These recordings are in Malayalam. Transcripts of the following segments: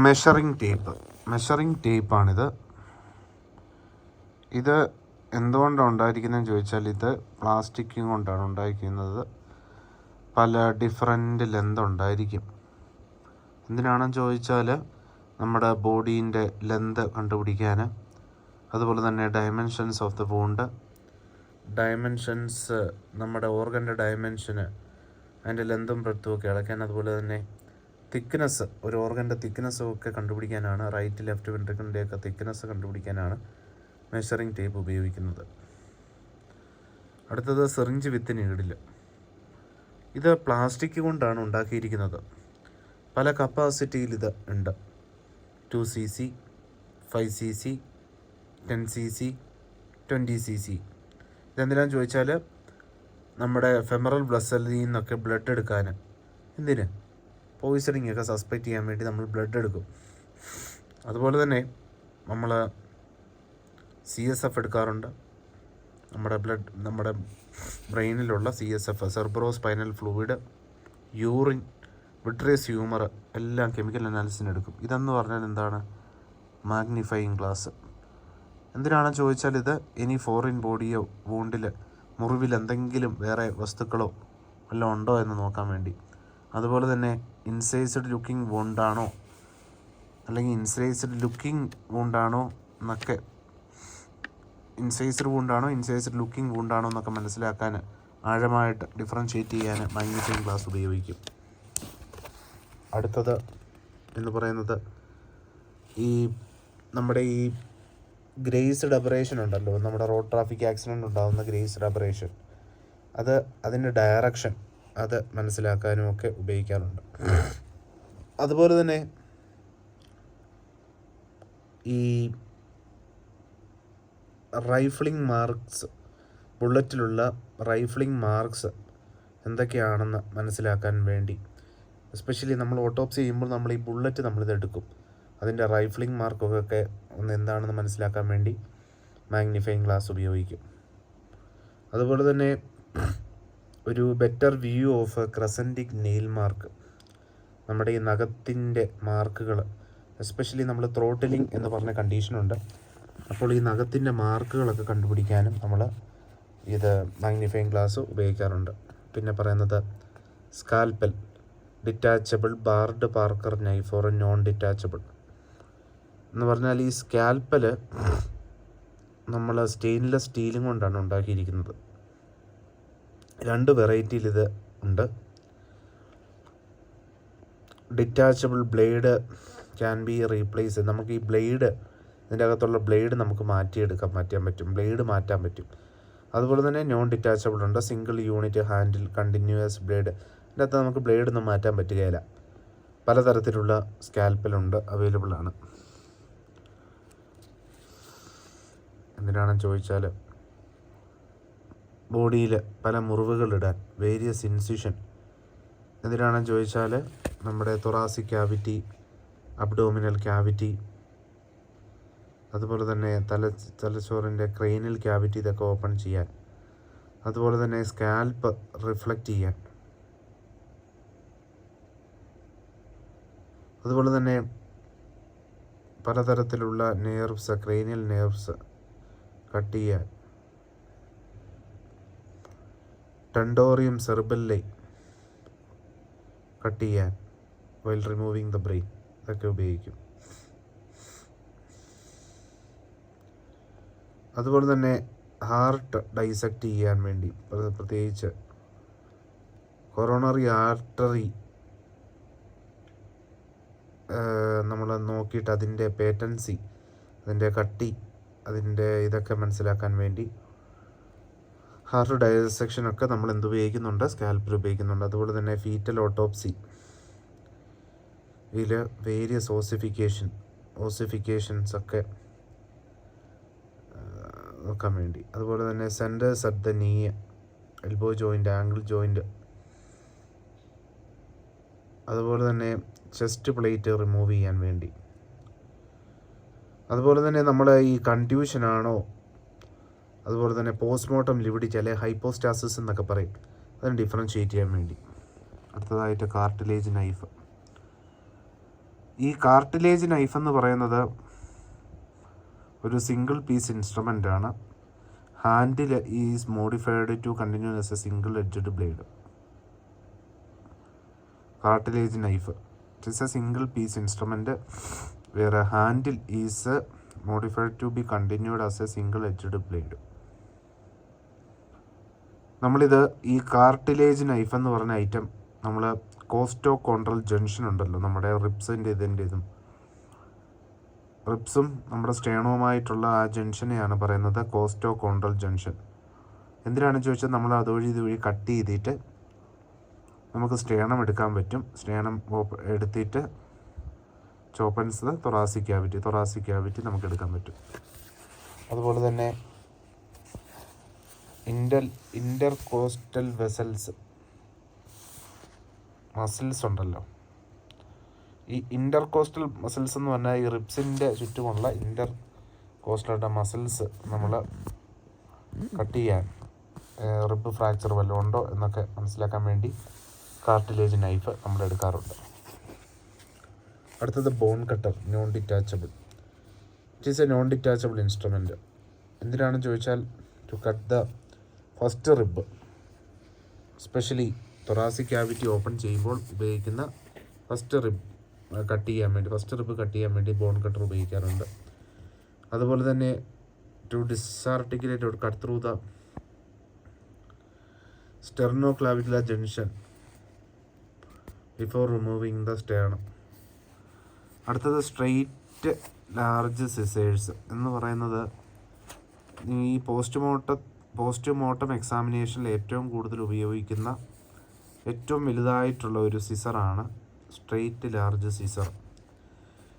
മെഷറിംഗ് ടേപ്പാണിത്. ഇത് എന്തുകൊണ്ടാണ് ഉണ്ടായിരിക്കുന്നതെന്ന് ചോദിച്ചാൽ, ഇത് പ്ലാസ്റ്റിക് കൊണ്ടാണ് ഉണ്ടായിരിക്കുന്നത്. പല ഡിഫറൻറ്റ് ലെന്ത് ഉണ്ടായിരിക്കും. എന്തിനാണെന്ന് ചോദിച്ചാൽ, നമ്മുടെ ബോഡീൻ്റെ ലെന്ത് കണ്ടുപിടിക്കാൻ, അതുപോലെ തന്നെ dimensions of the wound, dimensions നമ്മുടെ ഓർഗൻ്റെ ഡയമെൻഷന്, അതിൻ്റെ ലെന്തും ബ്രെഡ്ത്തും ഒക്കെ അളക്കാൻ, അതുപോലെ തന്നെ തിക്നെസ്, ഒരു ഓർഗൻ്റെ തിക്നെസ്സും ഒക്കെ കണ്ടുപിടിക്കാനാണ്, റൈറ്റ് ലെഫ്റ്റ് വെൻട്രിക്കിളിൻ്റെയൊക്കെ തിക്നെസ് കണ്ടുപിടിക്കാനാണ് മെഷറിംഗ് ടേപ്പ് ഉപയോഗിക്കുന്നത്. അടുത്തത് സിറിഞ്ച് വിത്ത് നീഡിൽ. ഇത് പ്ലാസ്റ്റിക് കൊണ്ടാണ് ഉണ്ടാക്കിയിരിക്കുന്നത്. പല കപ്പാസിറ്റിയിൽ ഇത് ഉണ്ട്. 2cc, 5cc, 10cc, 20cc. ഇതെന്തിനാന്ന് ചോദിച്ചാൽ, നമ്മുടെ ഫെമറൽ ബ്ലസ്സിൽ നിന്നൊക്കെ ബ്ലഡ് എടുക്കാൻ, എന്തിന്, പോയിസണിങ് ഒക്കെ സസ്പെക്റ്റ് ചെയ്യാൻ വേണ്ടി നമ്മൾ ബ്ലഡ് എടുക്കും. അതുപോലെ തന്നെ നമ്മൾ CSF എടുക്കാറുണ്ട്. നമ്മുടെ ബ്രെയിനിലുള്ള CSF, cerebro spinal fluid, urine, vitreous humour എല്ലാം കെമിക്കൽ അനാലിസിന് എടുക്കും. ഇതെന്ന് പറഞ്ഞാൽ എന്താണ്? Magnifying glass. എന്തിനാണെന്ന് ചോദിച്ചാൽ, ഇത് ഇനി ഫോറിൻ ബോഡിയോ വൂണ്ടിൽ, മുറിവിൽ എന്തെങ്കിലും വേറെ വസ്തുക്കളോ വല്ലതും ഉണ്ടോ എന്ന് നോക്കാൻ വേണ്ടി. അതുപോലെ തന്നെ ഇൻസൈസ്ഡ് ലുക്കിംഗ് വൂണ്ടാണോ അല്ലെങ്കിൽ ഇൻസൈസ്ഡ് ലുക്കിംഗ് വൂണ്ടാണോ എന്നൊക്കെ, ഇൻസൈസ്ഡ് ലുക്കിംഗ് വൂണ്ടാണോ എന്നൊക്കെ മനസ്സിലാക്കാൻ, ആഴമായിട്ട് ഡിഫറൻഷ്യേറ്റ് ചെയ്യാൻ മാഗ്നിഫയിങ് ഗ്ലാസ് ഉപയോഗിക്കും. അടുത്തത് എന്ന് പറയുന്നത്, നമ്മുടെ ഈ ഗ്രേസ്ഡ് അബറേഷൻ ഉണ്ടല്ലോ, നമ്മുടെ റോഡ് ട്രാഫിക് ആക്സിഡൻറ്റ് ഉണ്ടാകുന്ന ഗ്രേസ്ഡ് അബറേഷൻ, അതിൻ്റെ ഡയറക്ഷൻ അത് മനസ്സിലാക്കാനും ഒക്കെ ഉപയോഗിക്കാറുണ്ട്. അതുപോലെ തന്നെ ഈ റൈഫിളിംഗ് മാർക്സ്, ബുള്ളറ്റിലുള്ള റൈഫിളിംഗ് മാർക്സ് എന്തൊക്കെയാണെന്ന് മനസ്സിലാക്കാൻ വേണ്ടി, എസ്പെഷ്യലി നമ്മൾ ഓട്ടോപ്സി ചെയ്യുമ്പോൾ നമ്മൾ ഈ ബുള്ളറ്റ് നമ്മളിതെടുക്കും, അതിൻ്റെ റൈഫിളിംഗ് മാർക്കൊക്കെ എന്താണെന്ന് മനസ്സിലാക്കാൻ വേണ്ടി മാഗ്നിഫയിങ് ഗ്ലാസ് ഉപയോഗിക്കും. അതുപോലെ തന്നെ ഒരു better view of crescentic nail mark, നമ്മുടെ ഈ നഖത്തിൻ്റെ മാർക്കുകൾ, എസ്പെഷ്യലി നമ്മൾ ത്രോട്ടിലിംഗ് എന്ന് പറഞ്ഞ കണ്ടീഷനുണ്ട്. അപ്പോൾ ഈ നഖത്തിൻ്റെ മാർക്കുകളൊക്കെ കണ്ടുപിടിക്കാനും നമ്മൾ ഇത് മാഗ്നിഫയിങ് ഗ്ലാസ് ഉപയോഗിക്കാറുണ്ട്. പിന്നെ പറയുന്നത് scalpel, detachable Bard Parker knife or non detachable എന്ന് പറഞ്ഞാൽ, ഈ സ്കാൽപ്പൽ നമ്മൾ സ്റ്റെയിൻലെസ് സ്റ്റീലും കൊണ്ടാണ് ഉണ്ടാക്കിയിരിക്കുന്നത്. 2 വെറൈറ്റിയിൽ ഇത് ഉണ്ട്. Detachable blade can be replace. നമുക്ക് ഈ ബ്ലേഡ്, ഇതിൻ്റെ അകത്തുള്ള ബ്ലേഡ് നമുക്ക് മാറ്റാൻ പറ്റും, ബ്ലേഡ് മാറ്റാൻ പറ്റും. അതുപോലെ തന്നെ നോൺ ഡിറ്റാച്ചബിൾ ഉണ്ട്, single unit handle continuous blade. ഇതിൻ്റെ അകത്ത് നമുക്ക് ബ്ലേഡൊന്നും മാറ്റാൻ പറ്റുകയില്ല. പലതരത്തിലുള്ള സ്കാൽപ്പലുണ്ട്, അവൈലബിൾ ആണ്. എന്തിനാണെന്ന് ചോദിച്ചാൽ, ബോഡിയിൽ പല മുറിവുകളിടാൻ, വേരിയസ് ഇൻസിഷൻ. എന്തിനാണെന്ന് ചോദിച്ചാൽ, നമ്മുടെ തൊറാസിക് ക്യാവിറ്റി, അബ്ഡോമിനൽ ക്യാവിറ്റി, അതുപോലെ തന്നെ തലച്ചോറിൻ്റെ ക്രെയിനൽ ക്യാവിറ്റി, ഇതൊക്കെ ഓപ്പൺ ചെയ്യാൻ. അതുപോലെ തന്നെ സ്കാൽപ്പ് റിഫ്ലക്റ്റ് ചെയ്യാൻ. അതുപോലെ തന്നെ പലതരത്തിലുള്ള നെർവ്സ്, ക്രെയിനൽ നെർവ്സ് കട്ട് ചെയ്യാൻ. ടെൻഡോറിയം സെറിബെല്ലൈ കട്ട് ചെയ്യാൻ, വൈൽ റിമൂവിങ് ദ ബ്രെയിൻ, ഇതൊക്കെ ഉപയോഗിക്കും. അതുപോലെ തന്നെ ഹാർട്ട് ഡൈസെക്റ്റ് ചെയ്യാൻ വേണ്ടി, പ്രത്യേകിച്ച് കൊറോണറി ആർട്ടറി നമ്മൾ നോക്കിയിട്ട് അതിൻ്റെ പേറ്റൻസി, അതിൻ്റെ കട്ടി, അതിൻ്റെ ഇതൊക്കെ മനസ്സിലാക്കാൻ വേണ്ടി ഹാർട്ട് ഡൈസെക്ഷനൊക്കെ നമ്മൾ ഉപയോഗിക്കുന്നുണ്ട്, സ്കാൽപ്പൽ ഉപയോഗിക്കുന്നുണ്ട്. അതുപോലെ തന്നെ ഫീറ്റൽ ഓട്ടോപ്സി, ഇതിൽ വേരിയസ് ഓസിഫിക്കേഷൻസ് ഒക്കെ നോക്കാൻ വേണ്ടി. അതുപോലെ തന്നെ സെൻറ്റേഴ്സ് അറ്റ് ദ നീ, എൽബോ ജോയിൻ്റ്, ആംഗിൾ ജോയിൻ്റ്. അതുപോലെ തന്നെ ചെസ്റ്റ് പ്ലേറ്റ് റിമൂവ് ചെയ്യാൻ വേണ്ടി. അതുപോലെ തന്നെ നമ്മൾ ഈ കൺട്യൂഷനാണോ, അതുപോലെ തന്നെ പോസ്റ്റ്മോർട്ടം ലിവിഡിറ്റി അല്ലെങ്കിൽ ഹൈപ്പോസ്റ്റാസിസ് എന്നൊക്കെ പറയും, അതിന് ഡിഫറൻഷ്യേറ്റ് ചെയ്യാൻ വേണ്ടി. അടുത്തതായിട്ട് കാർട്ടിലേജ് നൈഫ്. ഈ കാർട്ടിലേജ് നൈഫ് എന്ന് പറയുന്നത് ഒരു സിംഗിൾ പീസ് ഇൻസ്ട്രുമെൻ്റ് ആണ്. Handle is modified to continue as a single edged blade. Cartilage knife it is a single piece instrument വേറെ handle is modified to be continued as a single edged blade. നമ്മളിത് ഈ കാർട്ടിലേജ് നൈഫ് എന്ന് പറഞ്ഞ ഐറ്റം നമ്മൾ കോസ്റ്റോ കോൺട്രൽ ജംഗ്ഷൻ ഉണ്ടല്ലോ, നമ്മുടെ റിബ്സിൻ്റെ ഇതും റിബ്സും നമ്മുടെ സ്റ്റേണവുമായിട്ടുള്ള ആ ജംഗ്ഷനെയാണ് പറയുന്നത് കോസ്റ്റോ കോൺട്രൽ ജംഗ്ഷൻ. എന്തിനാണെന്ന് ചോദിച്ചാൽ നമ്മൾ അതുവഴി ഇതുവഴി കട്ട് ചെയ്തിട്ട് നമുക്ക് സ്റ്റേണം എടുക്കാൻ പറ്റും. സ്റ്റേണം എടുത്തിട്ട് ചോപ്പൻസ് തൊറാസിക് ക്യാവിറ്റി നമുക്ക് എടുക്കാൻ പറ്റും. അതുപോലെ തന്നെ ഇൻ്റർകോസ്റ്റൽ മസിൽസ് ഉണ്ടല്ലോ. ഈ ഇൻ്റർകോസ്റ്റൽ മസിൽസ് എന്ന് പറഞ്ഞാൽ ഈ റിബ്സിൻ്റെ ചുറ്റുമുള്ള ഇൻ്റർകോസ്റ്റൽ മസിൽസ് നമ്മൾ കട്ട് ചെയ്യാൻ റിബ് ഫ്രാക്ചർ വല്ലതും ഉണ്ടോ എന്നൊക്കെ മനസ്സിലാക്കാൻ വേണ്ടി കാർട്ടിലേജ് നൈഫ് നമ്മൾ എടുക്കാറുണ്ട്. അടുത്തത് bone cutter, non detachable. It is a non detachable instrument. എന്തിനാണെന്ന് ചോദിച്ചാൽ to cut the first rib, especially thoracic cavity open ചെയ്യുമ്പോൾ ഉപയോഗിക്കുന്ന ഫസ്റ്റ് റിബ് കട്ട് ചെയ്യാൻ വേണ്ടി ബോൺ കട്ടർ ഉപയോഗിക്കാറുണ്ട്. അതുപോലെ തന്നെ to disarticulate or cut through the sterno clavicular junction before removing the sternum. അടുത്തത് സ്ട്രെയിറ്റ് ലാർജ് സിസേഴ്സ് എന്ന് പറയുന്നത് ഈ പോസ്റ്റ്മോർട്ടം എക്സാമിനേഷനിൽ ഏറ്റവും കൂടുതൽ ഉപയോഗിക്കുന്ന ഏറ്റവും വലുതായിട്ടുള്ള ഒരു സിസറാണ് സ്ട്രെയിറ്റ് ലാർജ് സിസർ.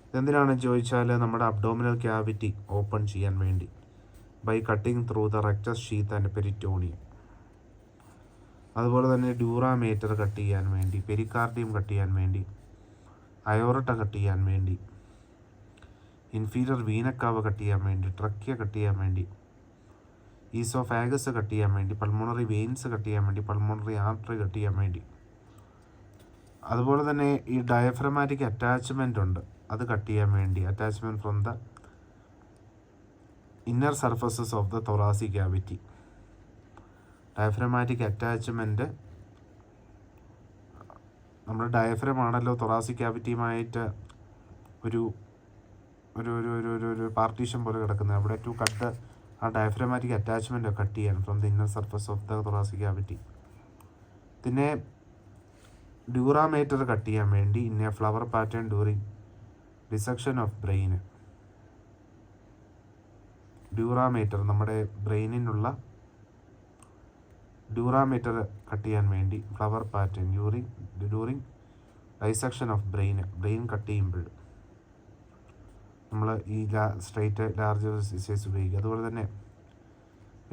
ഇതെന്തിനാണെന്ന് ചോദിച്ചാൽ നമ്മുടെ അബ്ഡോമിനൽ ക്യാവിറ്റി ഓപ്പൺ ചെയ്യാൻ വേണ്ടി by cutting through the rectus sheath and peritoneum. അതുപോലെ തന്നെ ഡ്യൂറാമേറ്റർ കട്ട് ചെയ്യാൻ വേണ്ടി, പെരിക്കാർഡിയം കട്ട് ചെയ്യാൻ വേണ്ടി, അയോർട്ട കട്ട് ചെയ്യാൻ വേണ്ടി, ഇൻഫീരിയർ വീനക്കാവ് കട്ട് ചെയ്യാൻ വേണ്ടി, ട്രക്കിയ കട്ട് ചെയ്യാൻ വേണ്ടി, ഈസോഫാഗസ് കട്ട് ചെയ്യാൻ വേണ്ടി, പൾമോണറി വെയിൻസ് കട്ട് ചെയ്യാൻ വേണ്ടി, പൾമോണറി ആർട്ടറി കട്ട് ചെയ്യാൻ വേണ്ടി. അതുപോലെ തന്നെ ഈ ഡയഫ്രമാറ്റിക് അറ്റാച്ച്മെൻ്റ് ഉണ്ട്, അത് കട്ട് ചെയ്യാൻ വേണ്ടി, attachment from the inner surfaces of the thoracic cavity. Diaphragmatic attachment നമ്മുടെ ഡയഫ്രം ആണല്ലോ തൊറാസിക് ക്യാവിറ്റിയുമായിട്ട് ഒരു ഒരു ഒരു ഒരു ഒരു പാർട്ടീഷൻ പോലെ കിടക്കുന്നത്. അവിടെ ടു കട്ട് ആ ഡയഫ്രമാറ്റിക് അറ്റാച്ച്മെൻറ്റ് കട്ട് ചെയ്യാൻ from the inner surface of the thoracic cavity. പിന്നെ ഡ്യൂറാമേറ്റർ കട്ട് ചെയ്യാൻ വേണ്ടി in a flower pattern during dissection of brain. Dura mater നമ്മുടെ ബ്രെയിനിനുള്ള ഡ്യൂറാമേറ്റർ കട്ട് ചെയ്യാൻ വേണ്ടി flower pattern during dissection of brain cut ചെയ്യുമ്പോൾ നമ്മൾ ഈ സ്ട്രെയിറ്റ് ലാർജ് സിസേഴ്സ് ഉപയോഗിക്കുക. അതുപോലെ തന്നെ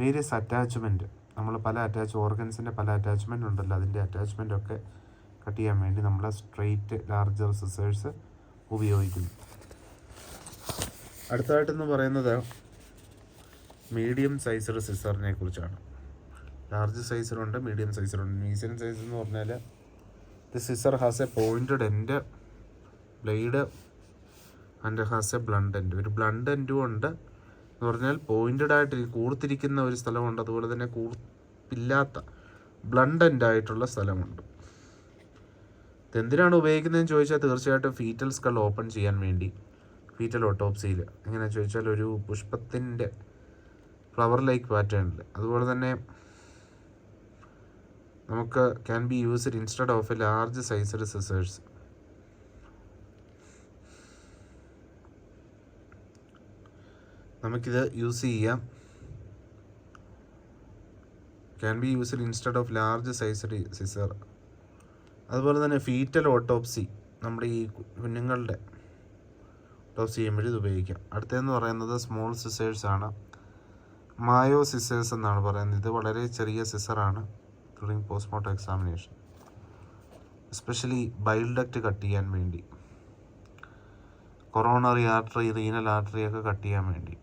വേരിയസ് അറ്റാച്ച്മെൻറ്റ്, നമ്മൾ ഓർഗൻസിൻ്റെ പല അറ്റാച്ച്മെൻറ്റ് ഉണ്ടല്ലോ, അതിൻ്റെ അറ്റാച്ച്മെൻറ്റൊക്കെ കട്ട് ചെയ്യാൻ വേണ്ടി നമ്മൾ സ്ട്രെയിറ്റ് ലാർജർ സിസേഴ്സ് ഉപയോഗിക്കുന്നു. അടുത്തതായിട്ടെന്ന് പറയുന്നത് മീഡിയം സൈസ്ഡ് സിസറിനെ കുറിച്ചാണ്. ലാർജ് സൈസറുണ്ട്, മീഡിയം സൈസറുണ്ട്. മീഡിയം സൈസ് എന്ന് പറഞ്ഞാൽ the scissor has a pointed end blade and has a blunt end. ഒരു ബ്ലണ്ട് എൻഡും ഉണ്ട് എന്ന് പറഞ്ഞാൽ പോയിൻറ്റഡ് ആയിട്ട് കൂർത്തിരിക്കുന്ന ഒരു സ്ഥലമുണ്ട്, അതുപോലെ തന്നെ കൂർപ്പില്ലാത്ത ബ്ലണ്ട് എൻഡായിട്ടുള്ള സ്ഥലമുണ്ട്. ഇതെന്തിനാണ് ഉപയോഗിക്കുന്നതെന്ന് ചോദിച്ചാൽ തീർച്ചയായിട്ടും ഫീറ്റൽ സ്കൾ ഓപ്പൺ ചെയ്യാൻ വേണ്ടി, ഫീറ്റൽ ഓട്ടോപ്സിയിൽ. എങ്ങനെയാണെന്ന് ചോദിച്ചാൽ ഒരു പുഷ്പത്തിൻ്റെ ഫ്ലവർ ലൈക്ക് പാറ്റേണിൽ. അതുപോലെ തന്നെ നമുക്ക് can be used instead of A large sized scissors. നമുക്കിത് യൂസ് ചെയ്യാം, can be used instead of large sized scissor. അതുപോലെ തന്നെ ഫീറ്റൽ ഓട്ടോപ്സി, നമ്മുടെ ഈ കുഞ്ഞുങ്ങളുടെ ഓട്ടോപ്സി ചെയ്യുമ്പോൾ ഇത് ഉപയോഗിക്കാം. അടുത്തതെന്ന് പറയുന്നത് സ്മോൾ സിസേഴ്സ് ആണ്, മായോ സിസേഴ്സ് എന്നാണ് പറയുന്നത്. ഇത് വളരെ ചെറിയ സിസറാണ് during postmortem examination, especially bile duct cut ചെയ്യാൻ വേണ്ടി, കൊറോണറി ആർട്ടറി, റീനൽ ആർട്ടറി ഒക്കെ കട്ട് ചെയ്യാൻ വേണ്ടി.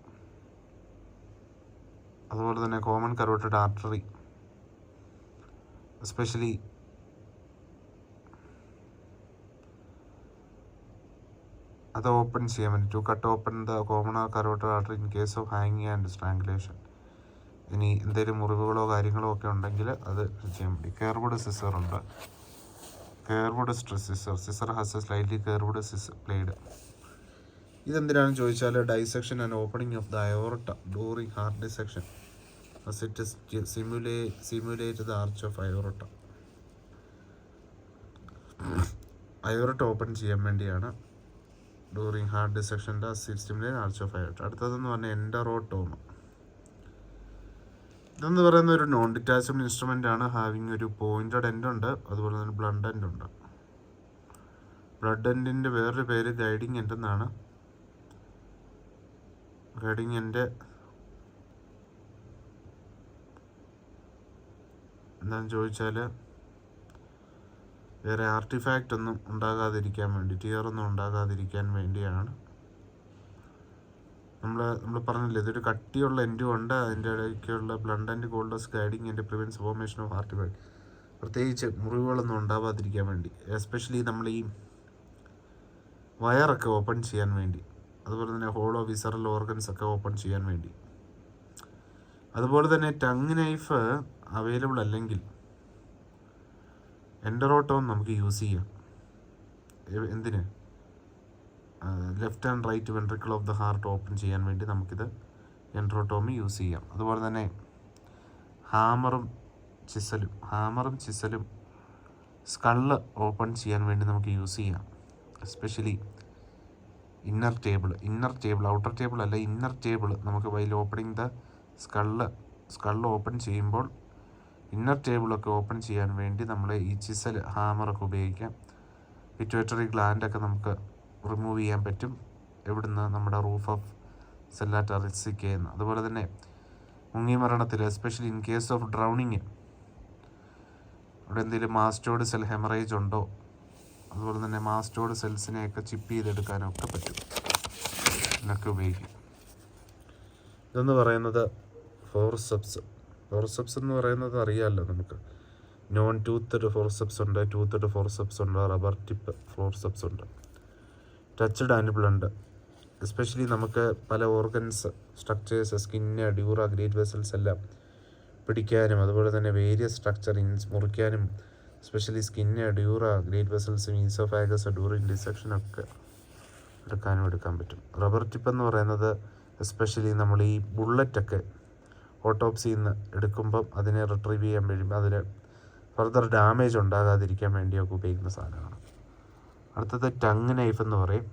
അതുപോലെ തന്നെ കോമൺ കരോട്ടിഡ് ആർട്ടറി, എസ്പെഷ്യലി അത് ഓപ്പൺ ചെയ്യാൻ വേണ്ടി to cut open the common carotid artery in case of ഹാങ്ങിങ് ആൻഡ് സ്ട്രാങ്കുലേഷൻ. ഇനി എന്തെങ്കിലും മുറിവുകളോ കാര്യങ്ങളോ ഒക്കെ ഉണ്ടെങ്കിൽ അത് ചെയ്യാൻ വേണ്ടി. കെയർവുഡ് സിസർ ഉണ്ട്. Curved scissor has a slightly curved blade. ഇതെന്തിനാണെന്ന് ചോദിച്ചാൽ dissection and opening of the aorta during heart dissection as it is simulate the arch of aorta. അയോർട്ട ഓപ്പൺ ചെയ്യാൻ വേണ്ടിയാണ് ഡ്യൂറിങ് ഹാർട്ട് ഡിസെക്ഷൻ്റെ സിമ്യുലേറ്റ് ആർച്ച് ഓഫ് അയോർട്ട. അടുത്തതെന്ന് പറഞ്ഞാൽ എൻഡറോട്ടോമ. ഇതെന്ന് പറയുന്ന ഒരു നോൺ ഡിറ്റാച്ചബിൾ ഇൻസ്ട്രുമെൻ്റ് ആണ്. ഹാവിങ് ഒരു പോയിൻറ്റഡ് എൻഡ് ഉണ്ട്, അതുപോലെ തന്നെ ബ്ലഡ് എൻഡ് ഉണ്ട്. ബ്ലഡ് എൻഡിൻ്റെ വേറൊരു പേര് ഗൈഡിങ് എൻഡ് എന്നാണ്. ഗൈഡിങ് എൻഡ് എന്താണെന്ന് ചോദിച്ചാൽ വേറെ ആർട്ടിഫാക്റ്റ് ഒന്നും ഉണ്ടാകാതിരിക്കാൻ വേണ്ടി, ടിയറൊന്നും ഉണ്ടാകാതിരിക്കാൻ വേണ്ടിയാണ്. നമ്മൾ പറഞ്ഞില്ലേ, ഇതൊരു കട്ടിയുള്ള എൻഡും ഉണ്ട്, അതിൻ്റെ ഇടയ്ക്കുള്ള blood and called us guiding and prevents formation of artefact. പ്രത്യേകിച്ച് മുറിവുകളൊന്നും ഉണ്ടാവാതിരിക്കാൻ വേണ്ടി, എസ്പെഷ്യലി നമ്മൾ ഈ വയറൊക്കെ ഓപ്പൺ ചെയ്യാൻ വേണ്ടി, അതുപോലെ തന്നെ ഹോളോ വിസറൽ ഓർഗൻസ് ഒക്കെ ഓപ്പൺ ചെയ്യാൻ വേണ്ടി. അതുപോലെ തന്നെ ടങ് നൈഫ് അവൈലബിൾ അല്ലെങ്കിൽ എൻഡറോട്ടോം നമുക്ക് യൂസ് ചെയ്യാം. എന്തിന്? Left and right ventricle of the heart open ചെയ്യാൻ വേണ്ടി നമുക്കിത് എൻഡറോട്ടോമി യൂസ് ചെയ്യാം. അതുപോലെ തന്നെ ഹാമറും ചിസലും സ്കള്ള് ഓപ്പൺ ചെയ്യാൻ വേണ്ടി നമുക്ക് യൂസ് ചെയ്യാം. Especially inner table outer table അല്ല, ഇന്നർ ടേബിൾ നമുക്ക് while opening the skull open ചെയ്യുമ്പോൾ ഇന്നർ ടേബിളൊക്കെ ഓപ്പൺ ചെയ്യാൻ വേണ്ടി നമ്മൾ ഈ ചിസൽ ഹാമറൊക്കെ ഉപയോഗിക്കാം. പിറ്റ്യൂട്ടറി ഗ്ലാൻഡൊക്കെ നമുക്ക് റിമൂവ് ചെയ്യാൻ പറ്റും. എവിടുന്ന്? നമ്മുടെ റൂഫ് ഓഫ് സെല്ലാറ്ററിസിക്കെന്ന്. അതുപോലെ തന്നെ മുങ്ങിമരണത്തിൽ, especially in case of drowning, അവിടെ എന്തെങ്കിലും മാസ്റ്റോഡ് സെൽ ഹെമറേജ് ഉണ്ടോ, അതുപോലെ തന്നെ മാസ്റ്റോഡ് സെൽസിനെയൊക്കെ ചിപ്പ് ചെയ്തെടുക്കാനൊക്കെ പറ്റും, ഇതിനൊക്കെ ഉപയോഗിക്കും. ഇതെന്ന് പറയുന്നത് ഫോർസെപ്സ് എന്ന് പറയുന്നത് അറിയാമല്ലോ നമുക്ക്. നോൺ ടൂത്തഡ് ഫോർസെപ്സ് ഉണ്ട്, ടൂത്തഡ് ഫോർസെപ്സ് ഉണ്ട്, റബ്ബർ ടിപ്പ് ഫോർസെപ്സ് ഉണ്ട്. ടച്ച്ഡ് ആൻഡ് ബ്ലണ്ട്, എസ്പെഷ്യലി നമുക്ക് പല organs structures, skin, dura, great vessels എല്ലാം പിടിക്കാനും, അതുപോലെ തന്നെ വേരിയസ് സ്ട്രക്ചർ മുറിക്കാനും, എസ്പെഷ്യലി സ്കിന്ന്, ഡ്യൂറ, ഗ്രേറ്റ് വെസൽസും ഈസോഫാഗസ് ഡ്യൂറിങ് ഡിസെക്ഷനൊക്കെ എടുക്കാൻ പറ്റും. റബ്ബർ ടിപ്പ് എന്ന് പറയുന്നത് എസ്പെഷ്യലി നമ്മൾ ഈ ബുള്ളറ്റൊക്കെ ഓട്ടോപ്സിയിൽ നിന്ന് എടുക്കുമ്പം അതിനെ റിട്രീവ് ചെയ്യാൻ വേണ്ടി, അതിന് ഫർദർ ഡാമേജ് ഉണ്ടാകാതിരിക്കാൻ വേണ്ടിയൊക്കെ ഉപയോഗിക്കുന്ന സാധനമാണ്. അടുത്തത് ടങ് നൈഫ് എന്ന് പറയും.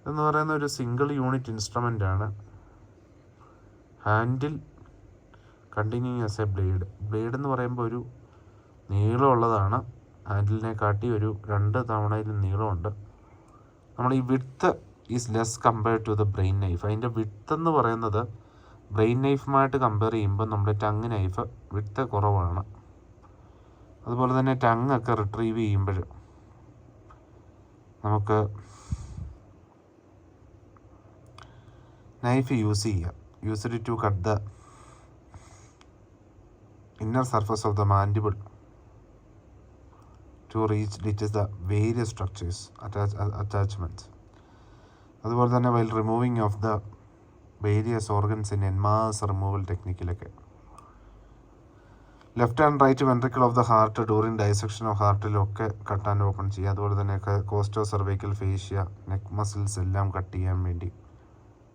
ഇതെന്ന് പറയുന്ന ഒരു സിംഗിൾ യൂണിറ്റ് ഇൻസ്ട്രുമെൻ്റ് ആണ്. Handle continuing as A blade എന്ന് പറയുമ്പോൾ ഒരു നീളമുള്ളതാണ്. ഹാൻഡിലിനെ കാട്ടി ഒരു 2 തവണയിലും നീളമുണ്ട്. നമ്മൾ ഈ width is less compared to the brain knife. അതിൻ്റെ വിഡ്ത്ത് എന്ന് പറയുന്നത് ബ്രെയിൻ നൈഫുമായിട്ട് കമ്പയർ ചെയ്യുമ്പോൾ നമ്മുടെ ടങ് നൈഫ് വിഡ്ത്ത് കുറവാണ്. അതുപോലെ തന്നെ ടങ്ങൊക്കെ റിട്രീവ് ചെയ്യുമ്പോൾ നമുക്ക് നൈഫ് യൂസ് ചെയ്യാം. Used to cut the inner surface of the mandible to reach the various structures attachments. അതുപോലെ തന്നെ while removing of the various organs in en masse removal ടെക്നിക്കിലൊക്കെ. Left and right ventricle of the heart during dissection of ഹാർട്ടിലൊക്കെ കട്ട് ആൻഡ് ഓപ്പൺ ചെയ്യുക. അതുപോലെ തന്നെ costocervical fascia, neck muscles എല്ലാം കട്ട് ചെയ്യാൻ വേണ്ടി.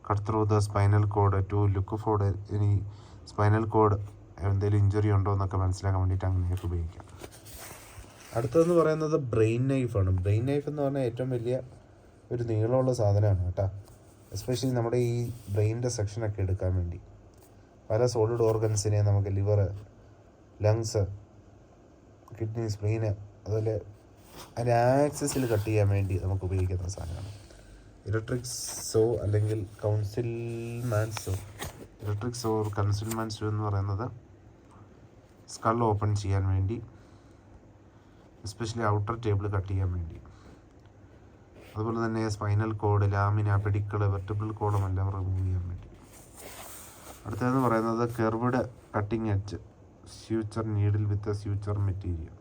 Cut through the spinal cord to look for ഇനി സ്പൈനൽ കോഡ് എന്തെങ്കിലും ഇഞ്ചുറി ഉണ്ടോ എന്നൊക്കെ മനസ്സിലാക്കാൻ വേണ്ടിയിട്ട് അങ്ങനെ നൈഫ് ഉപയോഗിക്കാം. അടുത്തതെന്ന് പറയുന്നത് ബ്രെയിൻ നൈഫാണ്. ബ്രെയിൻ നൈഫ് എന്ന് പറഞ്ഞാൽ ഏറ്റവും വലിയ ഒരു നീളമുള്ള സാധനമാണ് കേട്ടോ. എസ്പെഷ്യലി നമ്മുടെ ഈ ബ്രെയിനിൻ്റെ സെക്ഷനൊക്കെ എടുക്കാൻ വേണ്ടി. പല സോളിഡ് ഓർഗൻസിനെ നമുക്ക് ലിവർ, ലങ്സ്, കിഡ്നി, സ്പ്ലീന്, അതുപോലെ അതിൻ്റെ ആക്സിസിൽ കട്ട് ചെയ്യാൻ വേണ്ടി നമുക്ക് ഉപയോഗിക്കുന്ന സാധനമാണ്. ഇലക്ട്രിക് സോ അല്ലെങ്കിൽ കൺസിൽമാൻ സോ എന്ന് പറയുന്നത് സ്കൾ ഓപ്പൺ ചെയ്യാൻ വേണ്ടി, എസ്പെഷ്യലി ഔട്ടർ ടേബിൾ കട്ട് ചെയ്യാൻ വേണ്ടി. അതുപോലെ തന്നെ spinal cord, lamina, pedicle, vertebral കോഡും എല്ലാം റിമൂവ് ചെയ്യാൻ വേണ്ടി. അടുത്തതെന്ന് പറയുന്നത് curved cutting edge suture needle with suture material.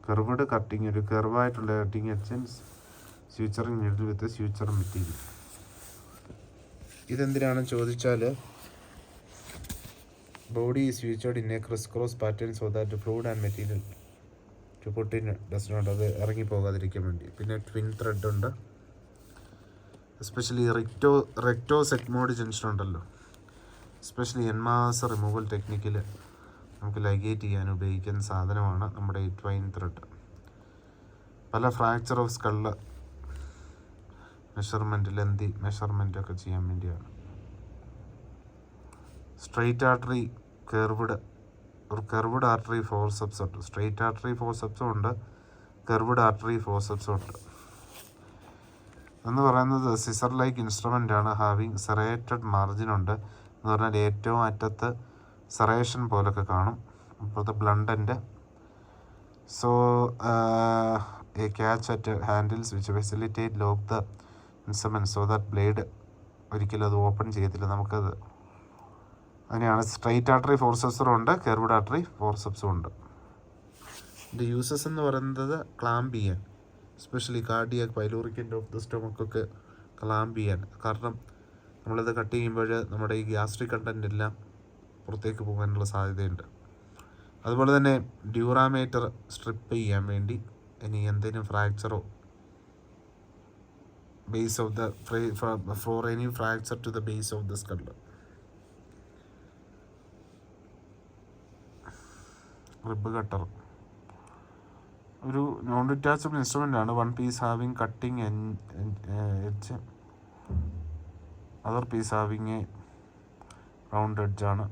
Curved cutting, ഒരു കർവായിട്ടുള്ള കട്ടിങ് അടിച്ച് suturing needle with suture material. ഇതെന്തിനാണെന്ന് ചോദിച്ചാൽ body is featured in a criss cross pattern so that fluid and material to put in does not, അത് ഇറങ്ങിപ്പോകാതിരിക്കാൻ വേണ്ടി. പിന്നെ ട്വിൻ ത്രെഡ് ഉണ്ട്. എസ്പെഷ്യലി റെക്ടോ സെഗ്മോയിഡ് ജംഗ്ഷൻ ഉണ്ടല്ലോ, എസ്പെഷ്യലി എൻമാസ് റിമൂവൽ ടെക്നിക്കിൽ നമുക്ക് ലൈഗേറ്റ് ചെയ്യാൻ ഉപയോഗിക്കുന്ന സാധനമാണ് നമ്മുടെ ഈ ട്വൈൻ ത്രെഡ്. പല fracture of skull measurement, ലെന്തി measurement ഒക്കെ ചെയ്യാൻ വേണ്ടിയാണ്. സ്ട്രെയിറ്റ് ആർട്ടറി ഒരു കർവ്ഡ് ആർട്ടറി ഫോർസെപ്സ് ഉണ്ട്. സ്ട്രെയിറ്റ് ആർട്ടറി ഫോർസെപ്സും ഉണ്ട്, കർവ്ഡ് ആർട്ടറി ഫോർസെപ്സും ഉണ്ട്. എന്ന് പറയുന്നത് സിസർ ലൈക്ക് ഇൻസ്ട്രുമെൻ്റ് ആണ്. ഹാവിങ് സെറേറ്റഡ് മാർജിൻ ഉണ്ട് എന്ന് പറഞ്ഞാൽ ഏറ്റവും അറ്റത്ത് സെറേഷൻ പോലൊക്കെ കാണും. അപ്പോൾ blunt end. So A catch at handles which facilitate lock the instrument so that blade ഒരിക്കലും അത് ഓപ്പൺ ചെയ്യത്തില്ല. നമുക്കത് അങ്ങനെയാണ്. സ്ട്രെയിറ്റ് ആർട്ടറി ഫോർസെപ്സും ഉണ്ട്, കർവ്ഡ് ആർട്ടറി ഫോർസെപ്സും ഉണ്ട്. ഇതിൻ്റെ യൂസസ് എന്ന് പറയുന്നത് ക്ലാമ്പ് ചെയ്യാൻ, especially cardiac pyloric end of the സ്റ്റൊമക്കൊക്കെ ക്ലാമ്പ് ചെയ്യാൻ. കാരണം നമ്മളിത് കട്ട് ചെയ്യുമ്പോൾ നമ്മുടെ ഈ ഗ്യാസ്ട്രിക് കണ്ടൻ്റ് എല്ലാം പുറത്തേക്ക് പോകാനുള്ള സാധ്യതയുണ്ട്. അതുപോലെ തന്നെ ഡ്യൂറാമേറ്റർ സ്ട്രിപ്പ് ചെയ്യാൻ വേണ്ടി, ഇനി എന്തെങ്കിലും ഫ്രാക്ചറോ base of the for any fracture to the base of the skull. Rib cutter ഒരു നോൺ ഡിറ്റാച്ചബിൾ ഇൻസ്ട്രുമെൻ്റ് ആണ്. One piece having cutting edge, other piece having a round എഡ്ജാണ്.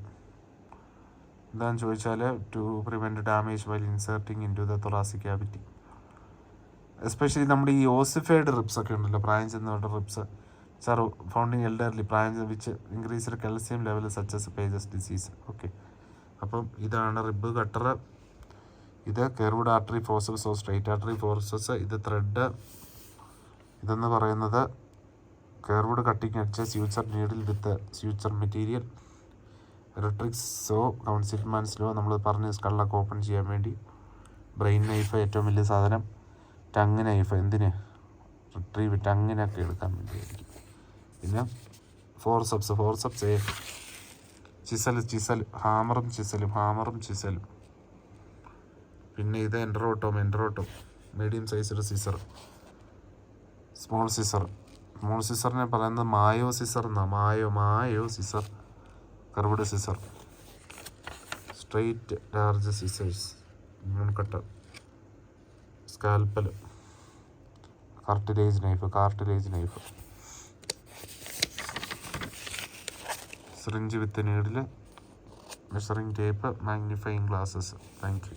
എന്താണെന്ന് ചോദിച്ചാൽ to prevent damage while inserting into the thoracic cavity. Especially നമ്മുടെ ഈ ഓസിഫൈഡ് റിബ്സ് ഒക്കെ ഉണ്ടല്ലോ, പ്രായം ചെന്നവരുടെ റിബ്സ് സാർ ഫൗണ്ടിങ് എൽഡർലി പ്രായം which increased calcium level such as Paget's disease. Okay, അപ്പം ഇതാണ് റിബ് കട്ടർ. ഇത് curved artery forceps or straight artery forceps. ഇത് ത്രെഡ്. ഇതെന്ന് പറയുന്നത് കർവ്ഡ് കട്ടിങ് അടിച്ച suture needle with suture material. റിട്രിക്സോ കൗൺസിൽമാൻസിലോ നമ്മൾ പറഞ്ഞ് സ്കള്ളൊക്കെ ഓപ്പൺ ചെയ്യാൻ വേണ്ടി. ബ്രെയിൻ നൈഫ് ഏറ്റവും വലിയ സാധനം. ടങ് നൈഫ് എന്തിന് റിട്രീവ് ടങ്ങിനൊക്കെ എടുക്കാൻ വേണ്ടിയായിരിക്കും. പിന്നെ ഫോർസെപ്സ് ചിസൽ ഹാമറും ചിസലും. പിന്നെ ഇത് എൻഡറോട്ടോ മീഡിയം സൈസ്ഡ് സിസർ. സ്മോൾ സിസറിനെ പറയുന്നത് മായോ സിസർ എന്നാണ്. Mayo scissor, curved scissor. Straight large scissors, moon cutter, scalpel, cartilage knife, syringe with needle, measuring tape, magnifying glasses. Thank U.